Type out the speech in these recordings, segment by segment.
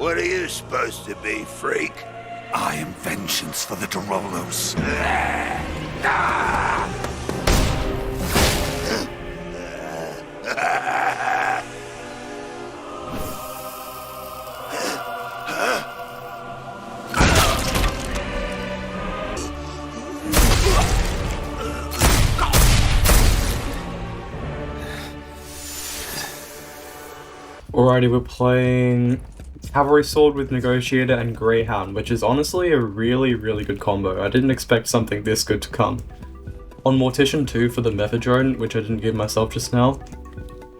What are you supposed to be, freak? I am vengeance for the Dorolos. Alrighty, we're playing Cavalry Sword with Negotiator and Greyhound, which is honestly a really good combo. I didn't expect something this good to come. On Mortician 2 for the Mephedrone, which I didn't give myself just now,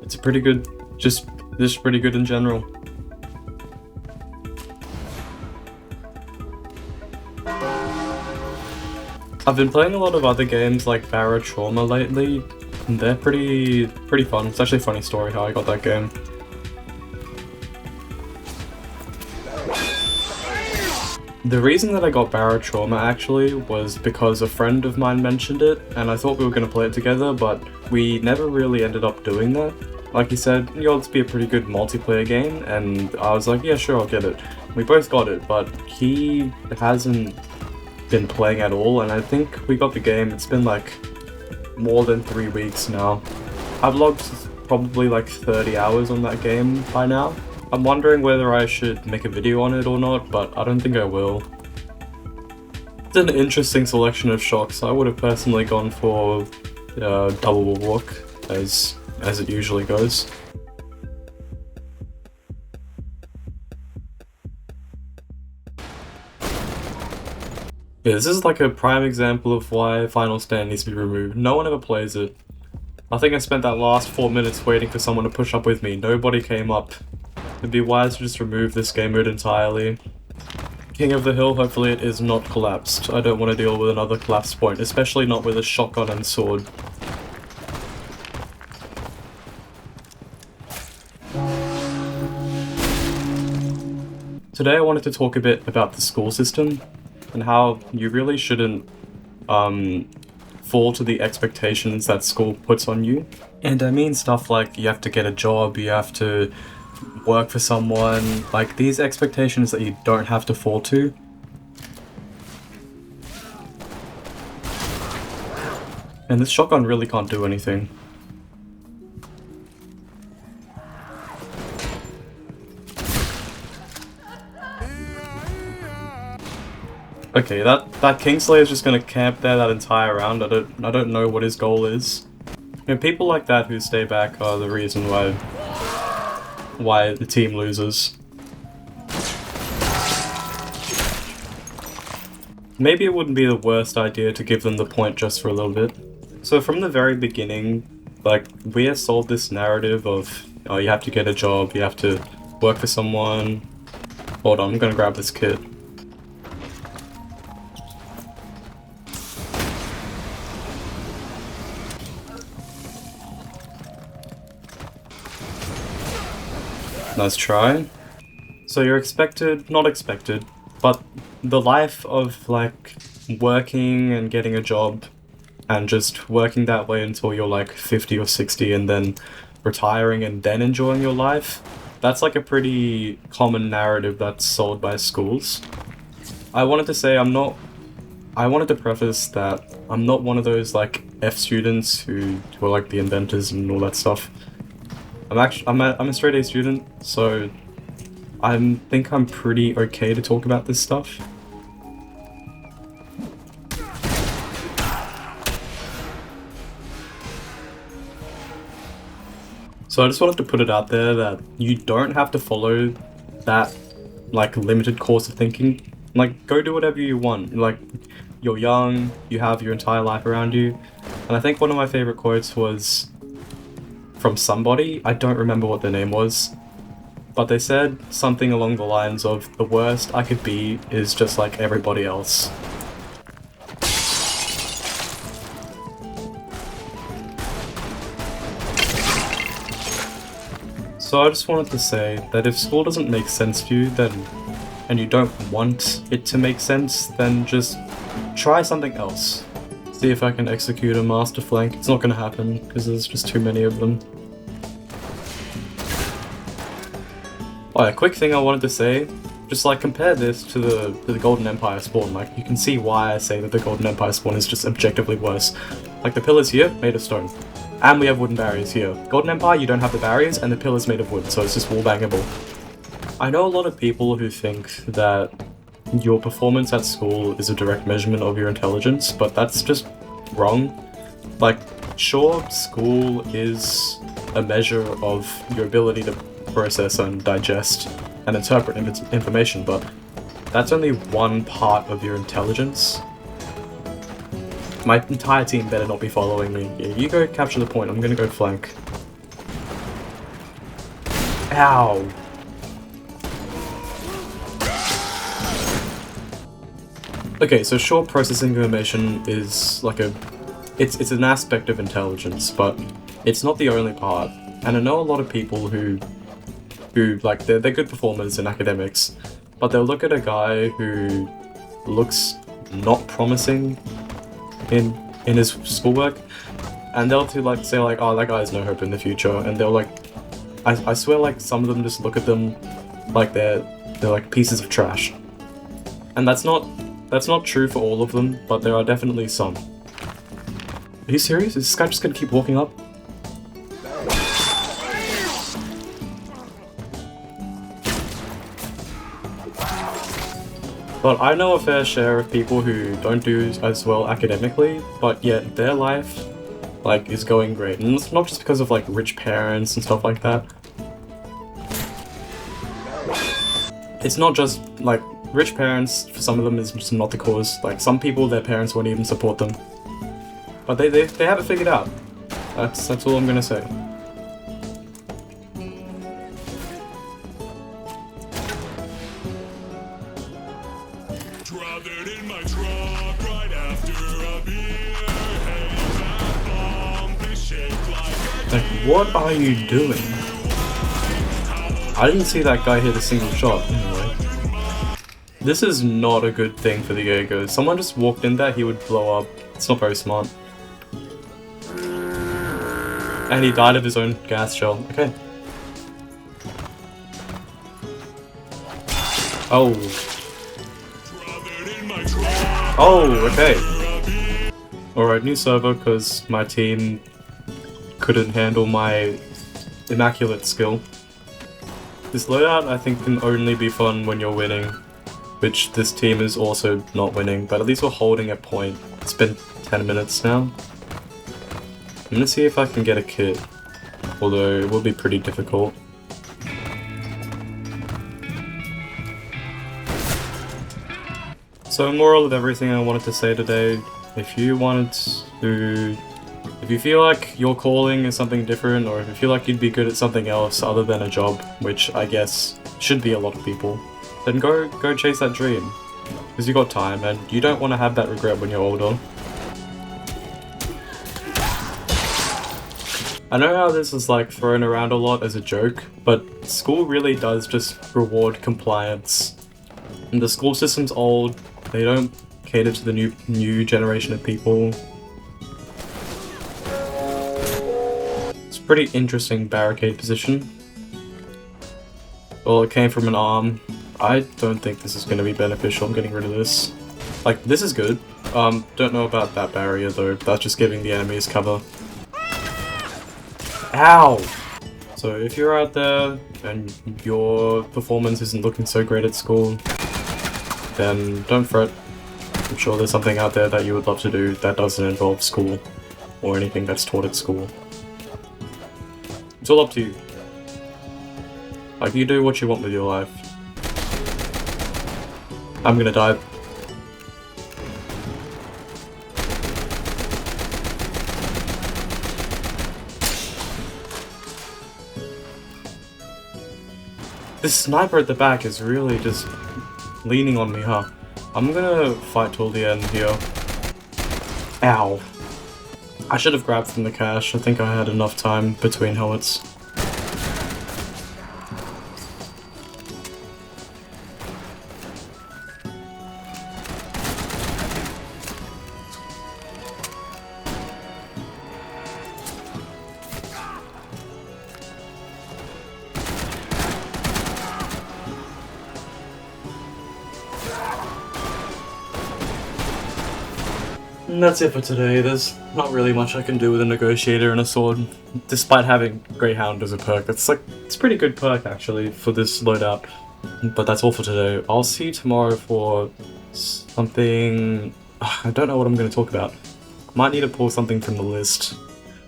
it's pretty good, just pretty good in general. I've been playing a lot of other games like Barra Trauma lately, and they're pretty fun. It's actually a funny story how I got that game. The reason that I got Barra Trauma actually was because a friend of mine mentioned it, and I thought we were going to play it together, but we never really ended up doing that. Like he said, yo, it's be a pretty good multiplayer game, and I was like, yeah, sure, I'll get it. We both got it, but he hasn't been playing at all, and I think we got the game, it's been like more than 3 weeks now. I've logged probably like 30 hours on that game by now. I'm wondering whether I should make a video on it or not, but I don't think I will. It's an interesting selection of shocks. I would have personally gone for double walk, as it usually goes. Yeah, this is like a prime example of why Final Stand needs to be removed. No one ever plays it. I think I spent that last 4 minutes waiting for someone to push up with me. Nobody came up. It'd be wise to just remove this game mode entirely. King of the Hill, hopefully it is not collapsed. I don't want to deal with another collapse point, especially not with a shotgun and sword. Today I wanted to talk a bit about the school system, and how you really shouldn't fall to the expectations that school puts on you. And I mean stuff like you have to get a job, you have to work for someone, like these expectations that you don't have to fall to. And this shotgun really can't do anything. Okay, that Kingslayer is just gonna camp there that entire round. I don't know what his goal is. You know, people like that who stay back are the reason why the team loses. Maybe it wouldn't be the worst idea to give them the point just for a little bit. So from the very beginning, like, we are sold this narrative of, oh, you have to get a job, you have to work for someone. Hold on, I'm gonna grab this kit. Nice try. So you're expected, not expected, but the life of like working and getting a job and just working that way until you're like 50 or 60 and then retiring and then enjoying your life, that's like a pretty common narrative that's sold by schools. I wanted to preface that I'm not one of those like F students who are like the inventors and all that stuff. I'm a straight A student, so I think I'm pretty okay to talk about this stuff. So I just wanted to put it out there that you don't have to follow that like limited course of thinking. Like, go do whatever you want. Like, you're young, you have your entire life around you. And I think one of my favorite quotes was from somebody, I don't remember what their name was, but they said something along the lines of, the worst I could be is just like everybody else. So I just wanted to say that if school doesn't make sense to you, then, and you don't want it to make sense, then just try something else. See if I can execute a master flank. It's not gonna happen, because there's just too many of them. Oh, a quick thing I wanted to say, just like compare this to the Golden Empire spawn. Like you can see why I say that the Golden Empire spawn is just objectively worse. Like the pillars here, made of stone. And we have wooden barriers here. Golden Empire, you don't have the barriers, and the pillars made of wood, so it's just wall-bangable. I know a lot of people who think that your performance at school is a direct measurement of your intelligence, but that's just wrong. Like, sure, school is a measure of your ability to process and digest and interpret information, but that's only one part of your intelligence. My entire team better not be following me. Yeah, you go capture the point, I'm gonna go flank. Ow! Okay, so sure, processing information is like it's an aspect of intelligence, but it's not the only part. And I know a lot of people who like they're good performers in academics, but they'll look at a guy who looks not promising in his schoolwork, and they'll like say like, oh, that guy has no hope in the future, and they'll like, I swear like some of them just look at them like they're like pieces of trash. And that's not true for all of them, but there are definitely some. Are you serious? Is this guy just gonna keep walking up? But I know a fair share of people who don't do as well academically, but yet their life, like, is going great. And it's not just because of, like, rich parents and stuff like that. It's not just, like, rich parents, for some of them, is just not the cause. Like, some people, their parents won't even support them. But they have it figured out. That's all I'm gonna say. Like, what are you doing? I didn't see that guy hit a single shot, anyway. This is not a good thing for the Jaeger. Someone just walked in there, he would blow up. It's not very smart. And he died of his own gas shell. Okay. Oh. Oh, okay. Alright, new server, because my team couldn't handle my immaculate skill. This loadout, I think, can only be fun when you're winning, which this team is also not winning, but at least we're holding a point. It's been 10 minutes now. I'm gonna see if I can get a kit, although it will be pretty difficult. So, moral of everything I wanted to say today, if you feel like your calling is something different, or if you feel like you'd be good at something else other than a job, which I guess should be a lot of people, then go chase that dream. Because you got time, and you don't want to have that regret when you're older. I know how this is like thrown around a lot as a joke, but school really does just reward compliance. And the school system's old, they don't cater to the new generation of people. It's a pretty interesting barricade position. Well, it came from an arm. I don't think this is going to be beneficial. I'm getting rid of this. Like, this is good. Don't know about that barrier though. That's just giving the enemies cover. Ow! So if you're out there and your performance isn't looking so great at school, then don't fret. I'm sure there's something out there that you would love to do that doesn't involve school or anything that's taught at school. It's all up to you. Like, you do what you want with your life. I'm gonna die. This sniper at the back is really just leaning on me, huh? I'm gonna fight till the end here. Ow. I should have grabbed from the cache. I think I had enough time between helmets. And that's it for today. There's not really much I can do with a negotiator and a sword, despite having Greyhound as a perk. It's a pretty good perk actually for this loadout. But that's all for today. I'll see you tomorrow for something. I don't know what I'm going to talk about. Might need to pull something from the list.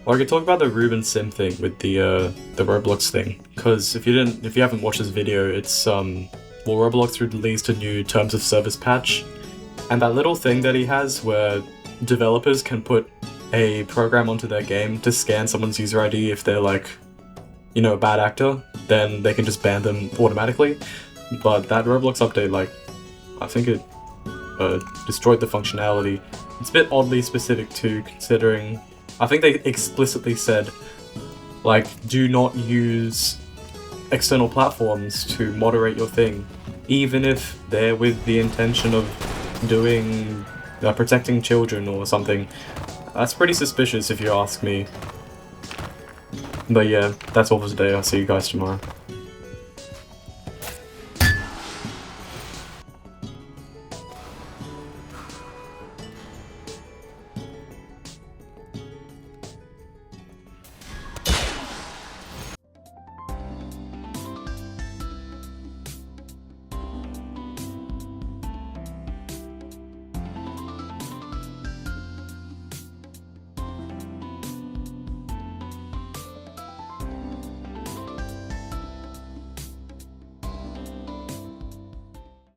Or I could talk about the Ruben Sim thing with the Roblox thing. Because if you haven't watched this video, it's Roblox released a new terms of service patch, and that little thing that he has where developers can put a program onto their game to scan someone's user ID if they're like, you know, a bad actor, then they can just ban them automatically. But that Roblox update, like, I think it destroyed the functionality. It's a bit oddly specific too, considering I think they explicitly said, like, do not use external platforms to moderate your thing, even if they're with the intention of doing protecting children or something. That's pretty suspicious if you ask me. But yeah, that's all for today. I'll see you guys tomorrow.